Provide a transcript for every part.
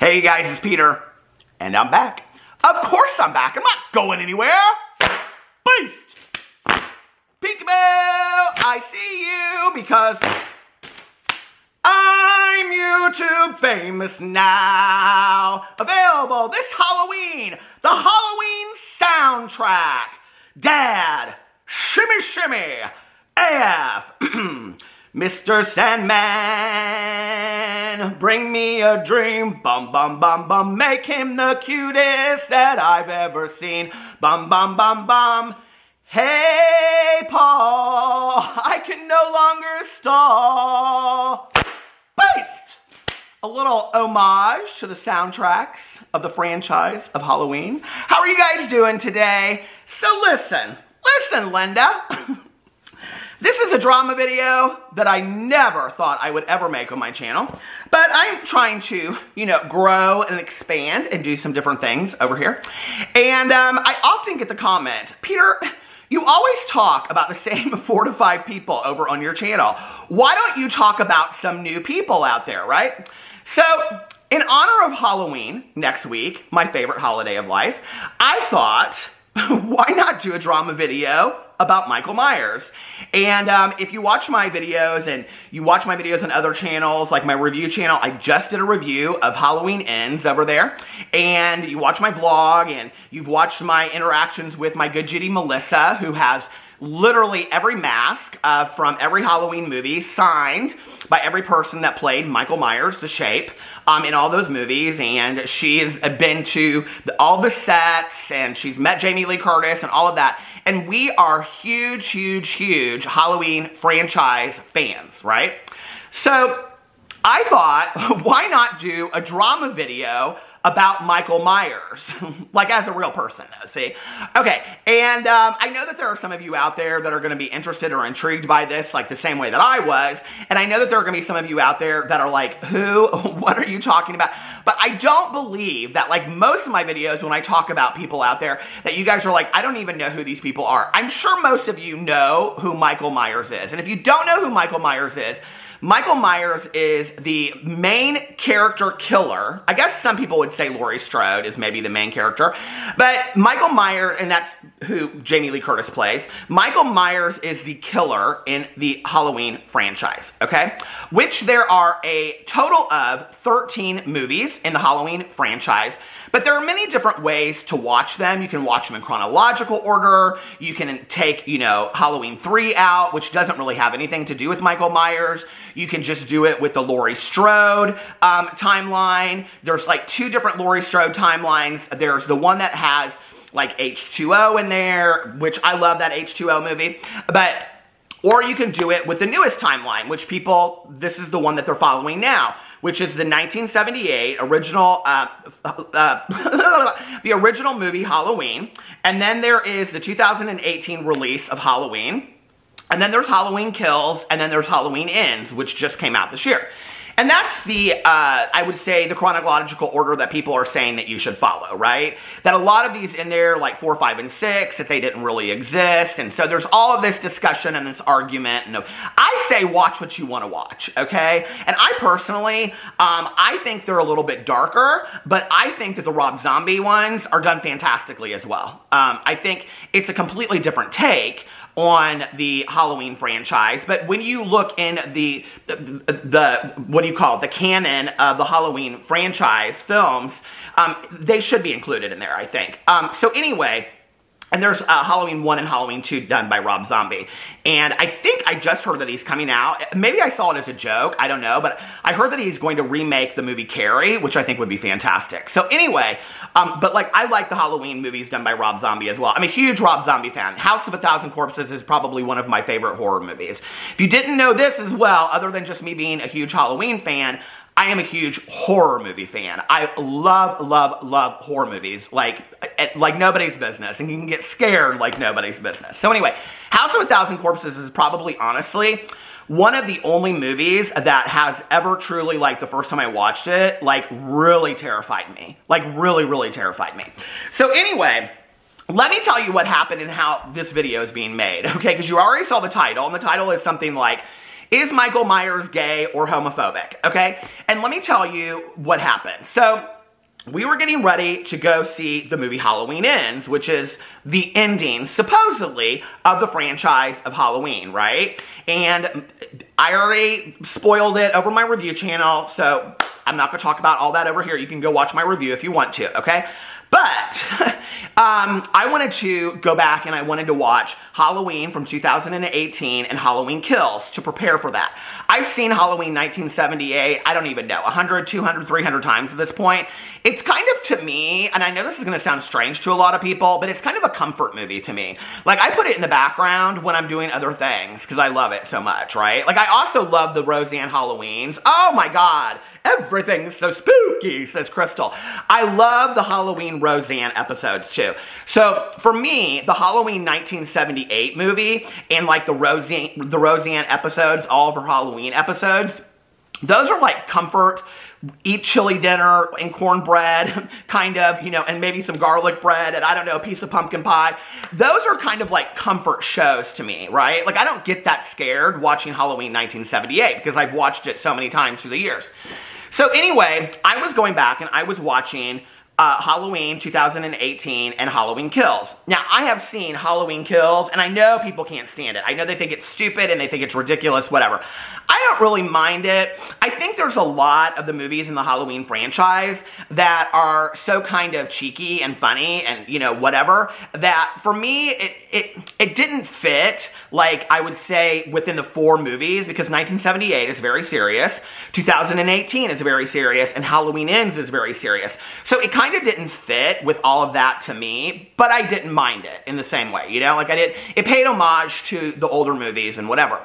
Hey guys, it's Peter, and I'm back. Of course I'm back. I'm not going anywhere. Beast! Peekaboo! I see you because I'm YouTube famous now. Available this Halloween, the Halloween soundtrack. Dad, shimmy shimmy, AF. Mr. Sandman, bring me a dream, bum bum bum bum, make him the cutest that I've ever seen, bum bum bum bum. Hey Paul, I can no longer stall. Beast! A little homage to the soundtracks of the franchise of Halloween. How are you guys doing today? So listen, Linda. This is a drama video that I never thought I would ever make on my channel, but I'm trying to, grow and expand and do some different things over here. And I often get the comment, Peter, you always talk about the same 4 to 5 people over on your channel. Why don't you talk about some new people out there, right? So, in honor of Halloween next week, my favorite holiday of life, I thought, why not do a drama video about Michael Myers? And if you watch my videos and you watch my videos on other channels, like my review channel, I just did a review of Halloween Ends over there. And you watch my vlog and you've watched my interactions with my good Judy Melissa, who has literally every mask from every Halloween movie signed by every person that played Michael Myers, the Shape, in all those movies. And she has been to all the sets and she's met Jamie Lee Curtis and all of that. And we are huge, huge, huge Halloween franchise fans, right? So I thought, why not do a drama video about Michael Myers, like as a real person, see? Okay, and I know that there are some of you out there that are gonna be interested or intrigued by this, like the same way that I was, and I know that there are gonna be some of you out there that are like, who, what are you talking about? But I don't believe that, like most of my videos when I talk about people out there, that you guys are like, I don't even know who these people are. I'm sure most of you know who Michael Myers is, and if you don't know who Michael Myers is the main character killer. I guess some people would say Laurie Strode is maybe the main character. But Michael Myers, and that's who Jamie Lee Curtis plays, Michael Myers is the killer in the Halloween franchise, okay? Which there are a total of 13 movies in the Halloween franchise. But there are many different ways to watch them. You can watch them in chronological order. You can take, Halloween 3 out, which doesn't really have anything to do with Michael Myers. You can just do it with the Laurie Strode timeline. There's like 2 different Laurie Strode timelines. There's the one that has like H2O in there, which I love that H2O movie. Or you can do it with the newest timeline, which this is the one that they're following now, which is the 1978 original, the original movie Halloween. And then there is the 2018 release of Halloween. And then there's Halloween Kills, and then there's Halloween Ends, which just came out this year. And that's the, I would say, the chronological order that people are saying that you should follow, right? That a lot of these in there, like 4, 5, and 6, that they didn't really exist. And so there's all of this discussion and this argument. And I say watch what you want to watch, okay? And I personally, I think they're a little bit darker, but I think that the Rob Zombie ones are done fantastically as well. I think it's a completely different take on the Halloween franchise, but when you look in the what do you call it, the canon of the Halloween franchise films, they should be included in there, I think. So anyway, and there's Halloween 1 and Halloween 2 done by Rob Zombie. And I think I just heard that he's coming out. Maybe I saw it as a joke, I don't know, but I heard that he's going to remake the movie Carrie, which I think would be fantastic. So anyway, but I like the Halloween movies done by Rob Zombie as well. I'm a huge Rob Zombie fan. House of a Thousand Corpses is probably one of my favorite horror movies. If you didn't know this as well, other than just me being a huge Halloween fan, I am a huge horror movie fan. I love, love, love horror movies like nobody's business, and you can get scared like nobody's business. So anyway, House of a Thousand Corpses is probably, honestly, one of the only movies that has ever truly, the first time I watched it, really terrified me. Really, really terrified me. So anyway, let me tell you what happened and how this video is being made, okay? Because you already saw the title, and the title is something like, is Michael Myers gay or homophobic, okay? And let me tell you what happened. So, we were getting ready to go see the movie Halloween Ends, which is the ending, supposedly, of the franchise of Halloween, right? And I already spoiled it over my review channel, so I'm not going to talk about all that over here. You can go watch my review if you want to, okay? But I wanted to go back and I wanted to watch Halloween from 2018 and Halloween Kills to prepare for that. I've seen Halloween 1978, I don't even know, 100, 200, 300 times at this point. It's kind of, to me, and I know this is going to sound strange to a lot of people, but it's kind of a comfort movie to me. Like, I put it in the background when I'm doing other things because I love it so much, right? Like, I also love the Roseanne Halloweens. Oh my God, everything's so spooky, says Crystal. I love the Halloween Roseanne episodes too. So for me, the Halloween 1978 movie and like the Roseanne episodes, all of her Halloween episodes, those are like comfort, eat chili dinner and cornbread, kind of, you know, and maybe some garlic bread and I don't know, a piece of pumpkin pie. Those are kind of like comfort shows to me, right? Like I don't get that scared watching Halloween 1978 because I've watched it so many times through the years. So anyway, I was going back and I was watching Halloween 2018 and Halloween Kills. Now, I have seen Halloween Kills, and I know people can't stand it. I know they think it's stupid and they think it's ridiculous, whatever. I don't really mind it. I think there's a lot of the movies in the Halloween franchise that are so kind of cheeky and funny and, you know, whatever, that for me, it didn't fit, like, I would say, within the 4 movies, because 1978 is very serious, 2018 is very serious, and Halloween Ends is very serious. So it kind of didn't fit with all of that to me, but I didn't mind it in the same way, you know? Like, it paid homage to the older movies and whatever.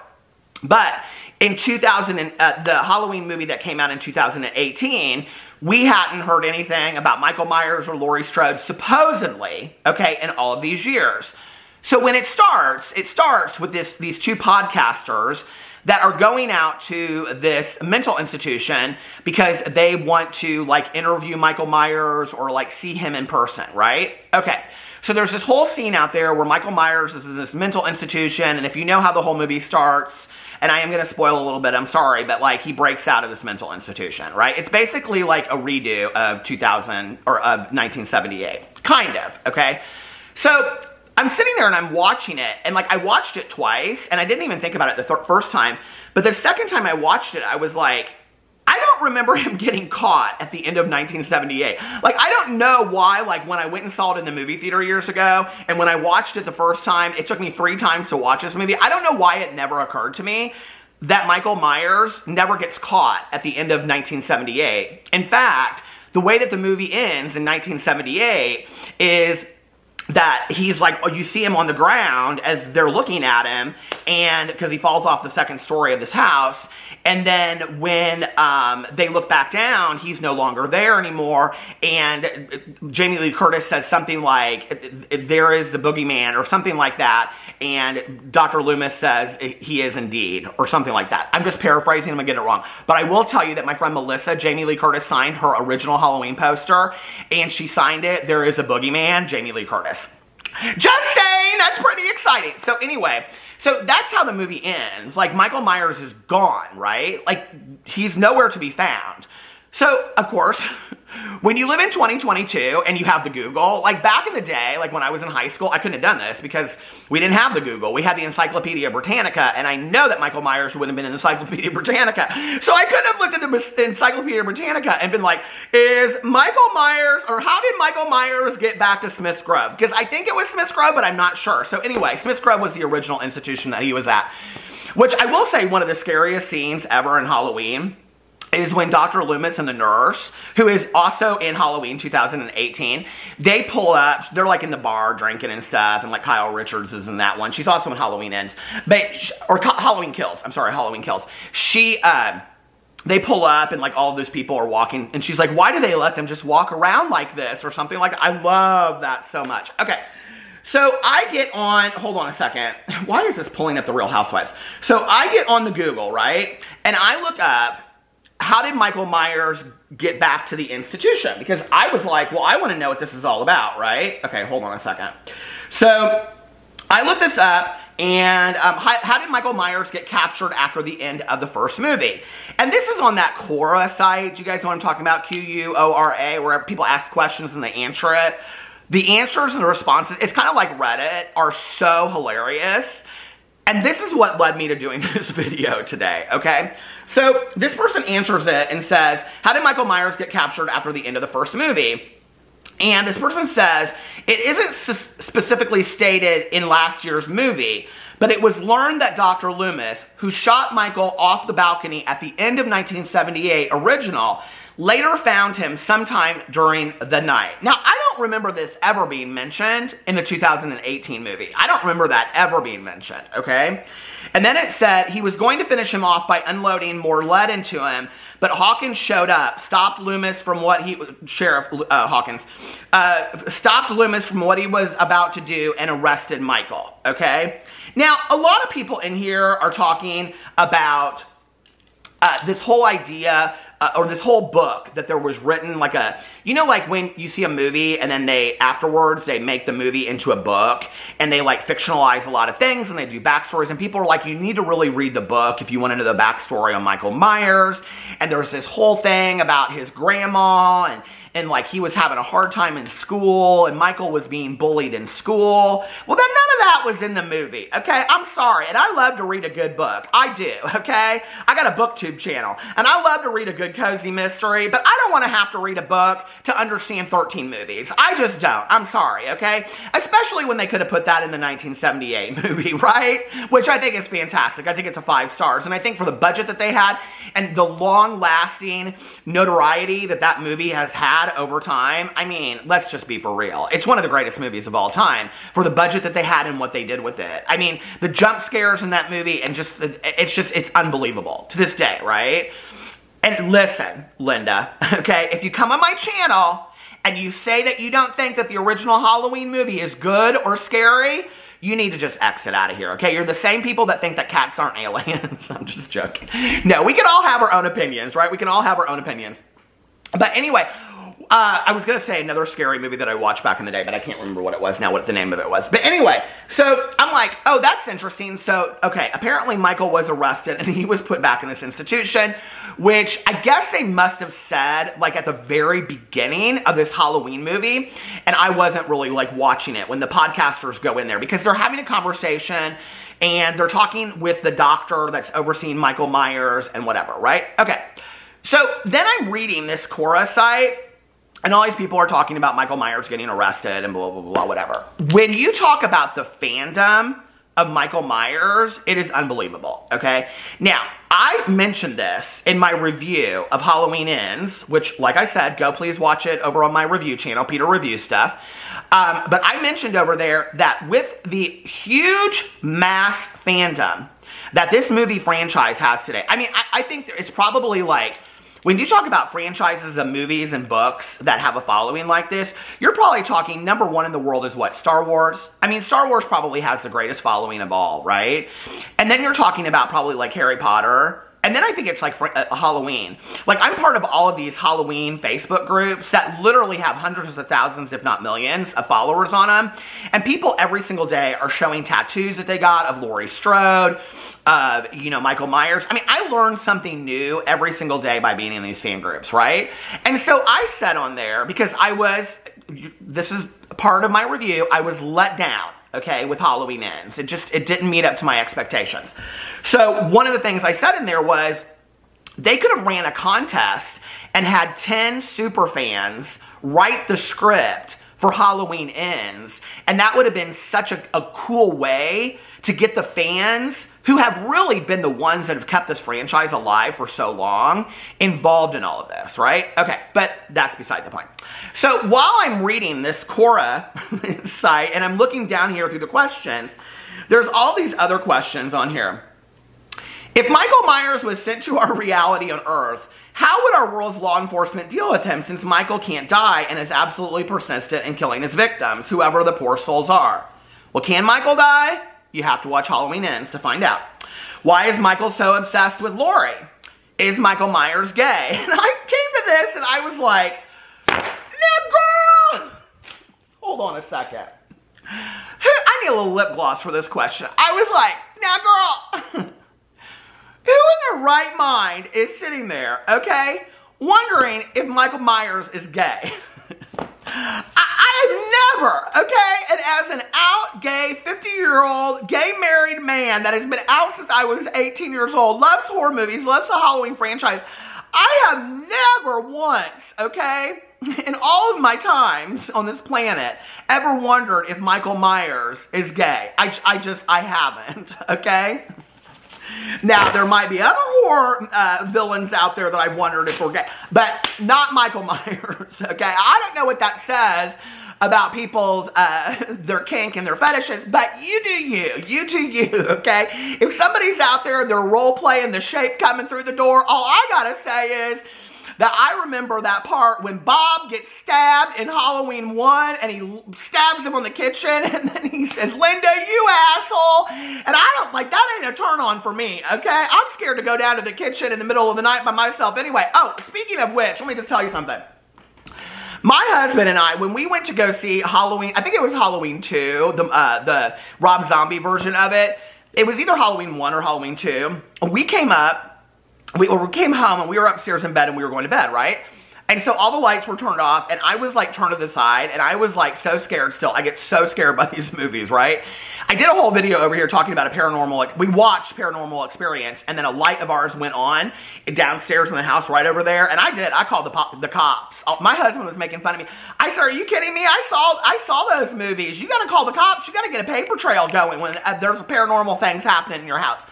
But in the Halloween movie that came out in 2018, we hadn't heard anything about Michael Myers or Laurie Strode, supposedly, okay, in all of these years. So when it starts with these 2 podcasters that are going out to this mental institution because they want to, like, interview Michael Myers or, like, see him in person, right? Okay. So there's this whole scene out there where Michael Myers is in this mental institution, and if you know how the whole movie starts, and I am going to spoil a little bit, I'm sorry, but, like, he breaks out of this mental institution, right? It's basically like a redo of 1978. Kind of, okay? So I'm sitting there and I'm watching it, and, like, I watched it twice, and I didn't even think about it the first time, but the second time I watched it, I was like, I don't remember him getting caught at the end of 1978. Like, I don't know why, like, when I went and saw it in the movie theater years ago, and when I watched it the first time, it took me 3 times to watch this movie. I don't know why it never occurred to me that Michael Myers never gets caught at the end of 1978. In fact, the way that the movie ends in 1978 is that he's like, oh, you see him on the ground as they're looking at him, and because he falls off the 2nd story of this house, and then when they look back down, he's no longer there anymore, and Jamie Lee Curtis says something like, there is the boogeyman, or something like that, and Dr. Loomis says, he is indeed, or something like that. I'm just paraphrasing, I'm gonna get it wrong. But I will tell you that my friend Melissa, Jamie Lee Curtis, signed her original Halloween poster, and she signed it, there is a boogeyman, Jamie Lee Curtis. Just saying, that's pretty exciting. So anyway, so that's how the movie ends. Like, Michael Myers is gone, right? Like, he's nowhere to be found. So, of course, when you live in 2022 and you have the Google, like back in the day, like when I was in high school, I couldn't have done this because we didn't have the Google. We had the Encyclopedia Britannica, and I know that Michael Myers wouldn't have been in the Encyclopedia Britannica. So I couldn't have looked at the Encyclopedia Britannica and been like, is Michael Myers, or how did Michael Myers get back to Smith's Grove? Because I think it was Smith's Grove, but I'm not sure. So anyway, Smith's Grove was the original institution that he was at. Which I will say, one of the scariest scenes ever in Halloween is when Dr. Loomis and the nurse, who is also in Halloween 2018, they pull up, they're like in the bar drinking and stuff, and like Kyle Richards is in that one. She's also in Halloween Ends, or Halloween Kills, I'm sorry, Halloween Kills. They pull up and like all of those people are walking, and she's like, why do they let them just walk around like this, or something like that? I love that so much. Okay. So I get on, hold on a second. Why is this pulling up the Real Housewives? So I get on the Google, right? And I look up, how did Michael Myers get back to the institution? Because I was like, well, I want to know what this is all about, right? Okay, hold on a second. So I looked this up, And how did Michael Myers get captured after the end of the first movie? And this is on that Quora site. You guys know what I'm talking about? Quora, where people ask questions and they answer it. The answers and the responses, it's kind of like Reddit, are so hilarious. And this is what led me to doing this video today, okay? So this person answers it and says, how did Michael Myers get captured after the end of the first movie? And this person says, it isn't specifically stated in last year's movie, but it was learned that Dr. Loomis, who shot Michael off the balcony at the end of 1978 original, later found him sometime during the night. Now, I don't remember this ever being mentioned in the 2018 movie. I don't remember that ever being mentioned, okay? And then it said he was going to finish him off by unloading more lead into him, but Hawkins showed up, stopped Loomis from what he, Sheriff Hawkins, stopped Loomis from what he was about to do and arrested Michael, okay? Now, a lot of people in here are talking about this whole idea or this whole book that there was written like a, you know, like when you see a movie and then afterwards they make the movie into a book and they like fictionalize a lot of things and they do backstories, and people are like, you need to really read the book if you want to know the backstory on Michael Myers. And there's this whole thing about his grandma and like he was having a hard time in school and Michael was being bullied in school. Well, then none of that was in the movie, okay? I'm sorry, and I love to read a good book. I do, okay? I got a booktube channel, and I love to read a good cozy mystery, but I don't want to have to read a book to understand 13 movies. I just don't. I'm sorry, okay? Especially when they could have put that in the 1978 movie, right? Which I think is fantastic. I think it's a 5 stars, and I think for the budget that they had and the long-lasting notoriety that that movie has had over time, I mean, let's just be for real. It's one of the greatest movies of all time for the budget that they had and what they did with it. I mean, the jump scares in that movie and it's unbelievable to this day, right? And listen, Linda, okay, if you come on my channel and you say that you don't think that the original Halloween movie is good or scary, you need to just exit out of here, okay? You're the same people that think that cats aren't aliens. I'm just joking. No, we can all have our own opinions, right? We can all have our own opinions. But anyway, I was going to say another scary movie that I watched back in the day, but I can't remember what it was now, what the name of it was. But anyway, so I'm like, oh, that's interesting. So, okay, apparently Michael was arrested and he was put back in this institution, which I guess they must have said, like, at the very beginning of this Halloween movie, and I wasn't really, like, watching it when the podcasters go in there, because they're having a conversation and they're talking with the doctor that's overseeing Michael Myers and whatever, right? Okay. So then I'm reading this Quora site, and all these people are talking about Michael Myers getting arrested and blah, blah, blah, whatever. When you talk about the fandom of Michael Myers, it is unbelievable, okay? Now, I mentioned this in my review of Halloween Ends, which, like I said, go please watch it over on my review channel, Peter Reviews Stuff. But I mentioned over there that with the huge mass fandom that this movie franchise has today, I mean, I think it's probably like, when you talk about franchises of movies and books that have a following like this, you're probably talking number one in the world is what? Star Wars? I mean, Star Wars probably has the greatest following of all, right? And then you're talking about probably like Harry Potter. And then I think it's like Halloween. Like, I'm part of all of these Halloween Facebook groups that literally have hundreds of thousands, if not millions, of followers on them. And people every single day are showing tattoos that they got of Laurie Strode, of, you know, Michael Myers. I mean, I learned something new every single day by being in these fan groups, right? And so I said on there, because this is part of my review, I was let down, okay, with Halloween Ends. It didn't meet up to my expectations. So one of the things I said in there was they could have ran a contest and had 10 super fans write the script for Halloween Ends, and that would have been such a cool way to get the fans who have really been the ones that have kept this franchise alive for so long involved in all of this, right? Okay, but that's beside the point. So while I'm reading this Quora site and I'm looking down here through the questions, there's all these other questions on here. If Michael Myers was sent to our reality on Earth, how would our world's law enforcement deal with him, since Michael can't die and is absolutely persistent in killing his victims, whoever the poor souls are? Well, can Michael die? You have to watch Halloween Ends to find out. Why is Michael so obsessed with Laurie? Is Michael Myers gay? And I came to this and I was like, no, girl! Hold on a second. I I need a little lip gloss for this question. I was like, now girl, who in their right mind is sitting there, okay, wondering if Michael Myers is gay? I have never, okay, and as an out gay 50-year-old gay married man that has been out since I was 18 years old, loves horror movies, loves the Halloween franchise, I have never once, okay, in all of my times on this planet, ever wondered if Michael Myers is gay. I haven't, okay? Now, there might be other horror villains out there that I wondered if were gay, but not Michael Myers, okay? I don't know what that says about people's, their kink and their fetishes, but you do you, okay? If somebody's out there and they're role-playing the shape coming through the door, all I gotta say is that I remember that part when Bob gets stabbed in Halloween 1 and he stabs him on the kitchen and then he says, Linda, you asshole. And I don't, like, that ain't a turn on for me, okay? I'm scared to go down to the kitchen in the middle of the night by myself anyway. Oh, speaking of which, let me just tell you something. My husband and I, when we went to go see Halloween, I think it was Halloween 2, the Rob Zombie version of it. It was either Halloween 1 or Halloween 2. We came up. We came home and we were upstairs in bed and we were going to bed, right? And so all the lights were turned off and I was like turned to the side and I was like so scared still. I get so scared by these movies, right? I did a whole video over here talking about a paranormal, we watched Paranormal Experience and then a light of ours went on downstairs in the house right over there. And I called the cops. My husband was making fun of me. I said, are you kidding me? I saw those movies. You got to call the cops. You got to get a paper trail going when there's paranormal things happening in your house.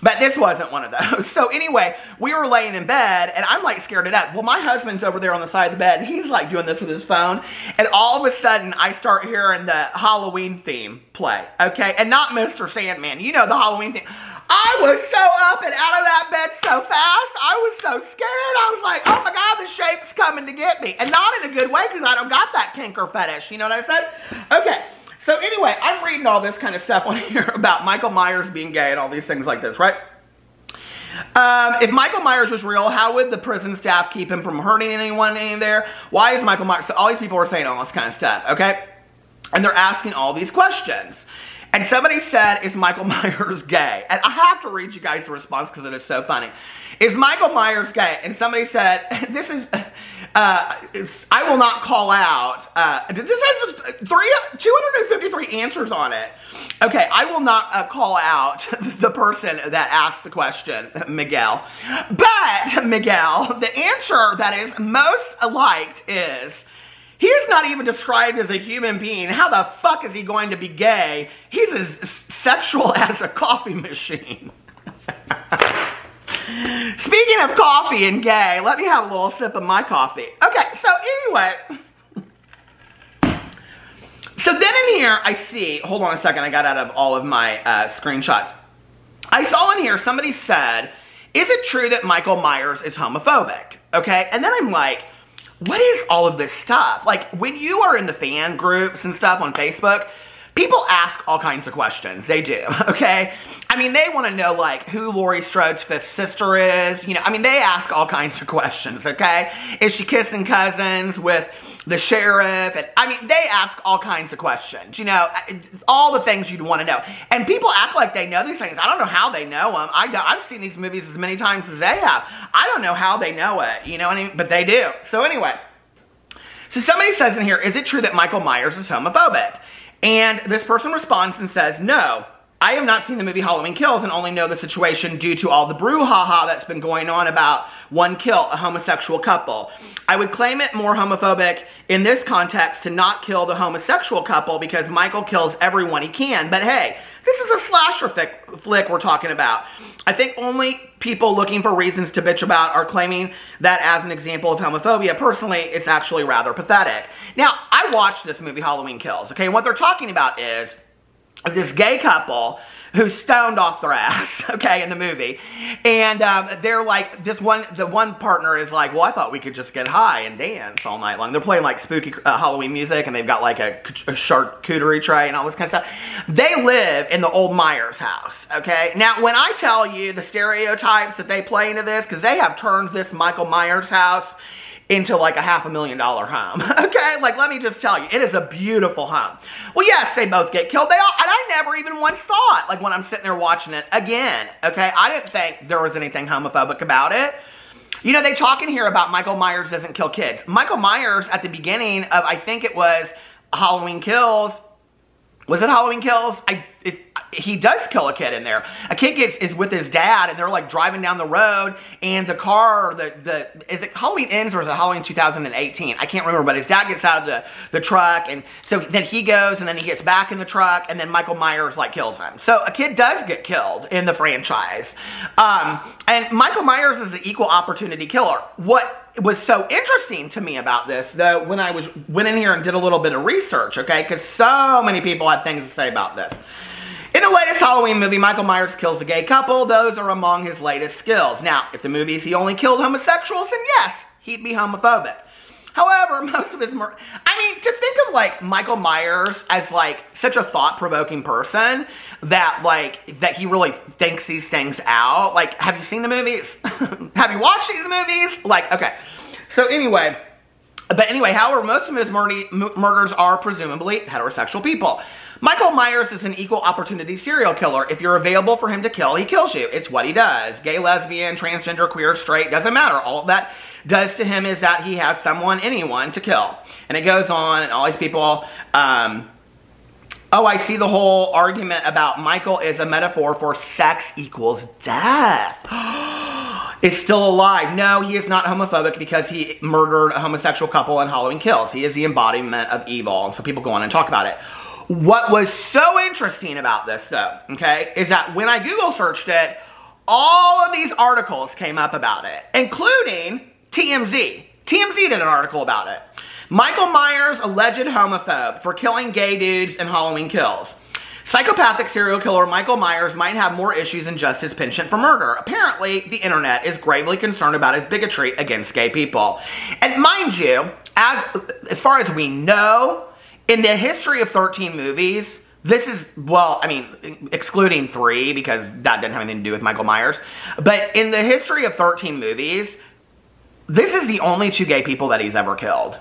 But this wasn't one of those. So anyway, we were laying in bed, and I'm like scared to death. Well, my husband's over there on the side of the bed, and he's like doing this with his phone. And all of a sudden, I start hearing the Halloween theme play, okay? And not Mr. Sandman. You know the Halloween theme. I was so up and out of that bed so fast. I was so scared. I was like, oh my God, the shape's coming to get me. And not in a good way, because I don't got that kink or fetish. You know what I said? Okay. So anyway, I'm reading all this kind of stuff on here about Michael Myers being gay and all these things like this, right? If Michael Myers was real, how would the prison staff keep him from hurting anyone in there? Why is Michael Myers... So all these people are saying all this kind of stuff, okay? And they're asking all these questions. And somebody said, is Michael Myers gay? And I have to read you guys the response because it is so funny. Is Michael Myers gay? And somebody said, this is... I will not call out. This has 253 answers on it. Okay, I will not call out the person that asked the question, Miguel. But, Miguel, the answer that is most liked is, he is not even described as a human being. How the fuck is he going to be gay? He's as sexual as a coffee machine. Speaking of coffee and gay, let me have a little sip of my coffee. Okay, so anyway. So then in here, I see, hold on a second, I got out of all of my screenshots. I saw in here, somebody said, is it true that Michael Myers is homophobic? Okay, and then I'm like, what is all of this stuff? Like, when you are in the fan groups and stuff on Facebook, people ask all kinds of questions. They do, okay? I mean, they want to know, like, who Laurie Strode's fifth sister is. You know, I mean, they ask all kinds of questions, okay? Is she kissing cousins with the sheriff? And I mean, they ask all kinds of questions, you know, all the things you'd want to know. And people act like they know these things. I don't know how they know them. I've seen these movies as many times as they have. I don't know how they know it, you know what I mean? But they do. So anyway, so somebody says in here, is it true that Michael Myers is homophobic? And this person responds and says, no, I have not seen the movie Halloween Kills and only know the situation due to all the brouhaha that's been going on about one kill, a homosexual couple. I would claim it more homophobic in this context to not kill the homosexual couple because Michael kills everyone he can. But hey, this is a slasher flick we're talking about. I think only people looking for reasons to bitch about are claiming that as an example of homophobia. Personally, it's actually rather pathetic. Now, I watched this movie Halloween Kills, okay? What they're talking about is this gay couple who's stoned off their ass, okay, in the movie. And they're like, the one partner is like, well, I thought we could just get high and dance all night long. They're playing like spooky Halloween music and they've got like a charcuterie tray and all this kind of stuff. They live in the old Myers house, okay? Now, when I tell you the stereotypes that they play into this, because they have turned this Michael Myers house into like a $500,000 home. Okay, like let me just tell you, it is a beautiful home. Well, yes, they both get killed. And I never even once thought, like when I'm sitting there watching it again, okay, I didn't think there was anything homophobic about it. You know, they talk in here about Michael Myers doesn't kill kids. Michael Myers, at the beginning of, I think it was Halloween Kills. Was it Halloween Kills? He does kill a kid in there. A kid is with his dad, and they're like driving down the road, and the car, is it Halloween Ends or is it Halloween 2018? I can't remember, but his dad gets out of the truck, and so then he goes, and then he gets back in the truck, and then Michael Myers like kills him. So a kid does get killed in the franchise. And Michael Myers is the equal opportunity killer. What was so interesting to me about this, though, when I went in here and did a little bit of research, okay, because so many people had things to say about this. In the latest Halloween movie, Michael Myers kills a gay couple. Those are among his latest skills. Now, if the movies he only killed homosexuals, then yes, he'd be homophobic. However, most of his to think of like Michael Myers as like such a thought-provoking person that he really thinks these things out. Like, have you seen the movies? Have you watched these movies? Like, okay. So anyway, however, most of his murders are presumably heterosexual people. Michael Myers is an equal opportunity serial killer. If you're available for him to kill, he kills you. It's what he does. Gay, lesbian, transgender, queer, straight, doesn't matter. All of that does to him is that he has anyone to kill. And it goes on, and all these people, oh, I see the whole argument about Michael is a metaphor for sex equals death. Is still alive. No, he is not homophobic because he murdered a homosexual couple in Halloween Kills. He is the embodiment of evil. And so people go on and talk about it. What was so interesting about this, though, okay, is that when I Google searched it, all of these articles came up about it, including TMZ. TMZ did an article about it. Michael Myers, alleged homophobe for killing gay dudes in Halloween Kills. Psychopathic serial killer Michael Myers might have more issues than just his penchant for murder. Apparently, the internet is gravely concerned about his bigotry against gay people. And mind you, as far as we know, in the history of 13 movies, this is, well, I mean, excluding 3 because that didn't have anything to do with Michael Myers. But in the history of 13 movies, this is the only 2 gay people that he's ever killed.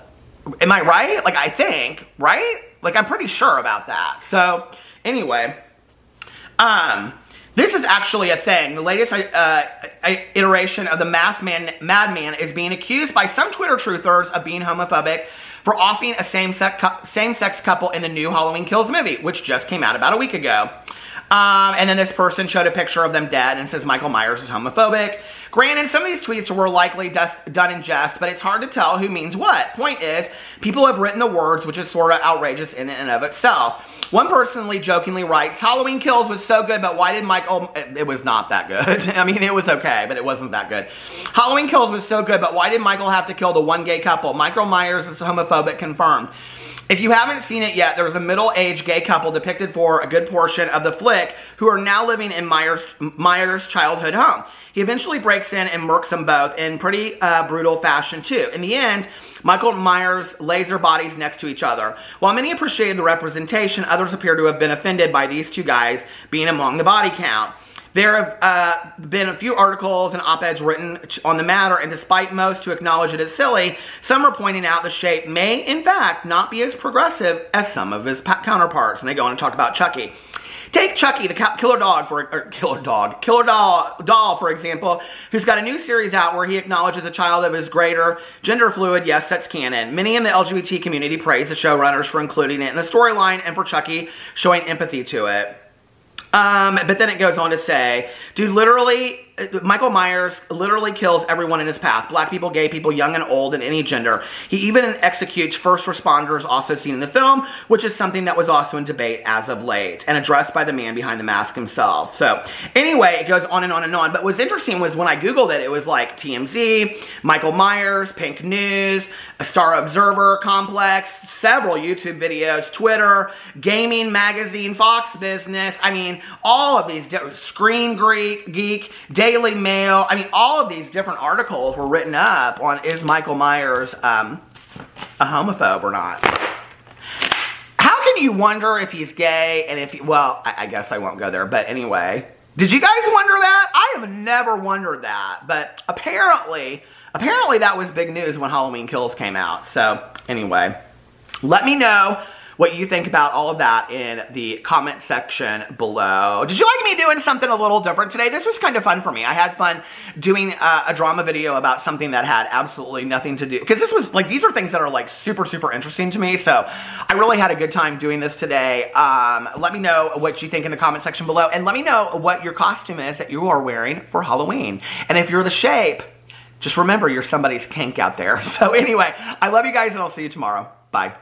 Am I right? Like, I think, right? Like, I'm pretty sure about that. So, anyway, this is actually a thing. The latest iteration of the Madman is being accused by some Twitter truthers of being homophobic for offing a same-sex couple in the new Halloween Kills movie, which just came out about a week ago. And then this person showed a picture of them dead and says Michael Myers is homophobic. Granted, some of these tweets were likely done in jest, but it's hard to tell who means what. Point is, people have written the words, which is sort of outrageous in and of itself. One person jokingly writes, Halloween Kills was so good, but why did Michael... It was not that good. I mean, it was okay, but it wasn't that good. Halloween Kills was so good, but why did Michael have to kill the one gay couple? Michael Myers is homophobic, confirmed. If you haven't seen it yet, there was a middle-aged gay couple depicted for a good portion of the flick who are now living in Myers' childhood home. He eventually breaks in and murks them both in pretty brutal fashion, too. In the end, Michael Myers lays their bodies next to each other. While many appreciated the representation, others appear to have been offended by these 2 guys being among the body count. There have been a few articles and op-eds written on the matter, and despite most who acknowledge it as silly, some are pointing out the shape may, in fact, not be as progressive as some of his counterparts. And they go on and talk about Chucky. Take Chucky, the killer doll, for example, who's got a new series out where he acknowledges a child of his greater gender fluid. Yes, that's canon. Many in the LGBT community praise the showrunners for including it in the storyline and for Chucky showing empathy to it. But then it goes on to say, dude, literally, Michael Myers literally kills everyone in his path. Black people, gay people, young and old, and any gender. He even executes first responders also seen in the film, which is something that was also in debate as of late, and addressed by the man behind the mask himself. So, anyway, it goes on and on and on. But what's interesting was when I Googled it, it was like TMZ, Michael Myers, Pink News, a Star Observer Complex, several YouTube videos, Twitter, Gaming Magazine, Fox Business. I mean, all of these, Screen Geek, Daily Mail, I mean, all of these different articles were written up on is Michael Myers a homophobe or not. How can you wonder if he's gay and if he, well, I guess I won't go there, but anyway. Did you guys wonder that? I have never wondered that, but apparently apparently that was big news when Halloween Kills came out. So anyway, let me know what you think about all of that in the comment section below. Did you like me doing something a little different today? This was kind of fun for me. I had fun doing a drama video about something that had absolutely nothing to do, because this was like, these are things that are like super, super interesting to me. So I really had a good time doing this today. Let me know what you think in the comment section below, and let me know what your costume is that you are wearing for Halloween. And if you're the shape, just remember you're somebody's kink out there. So anyway, I love you guys, and I'll see you tomorrow. Bye.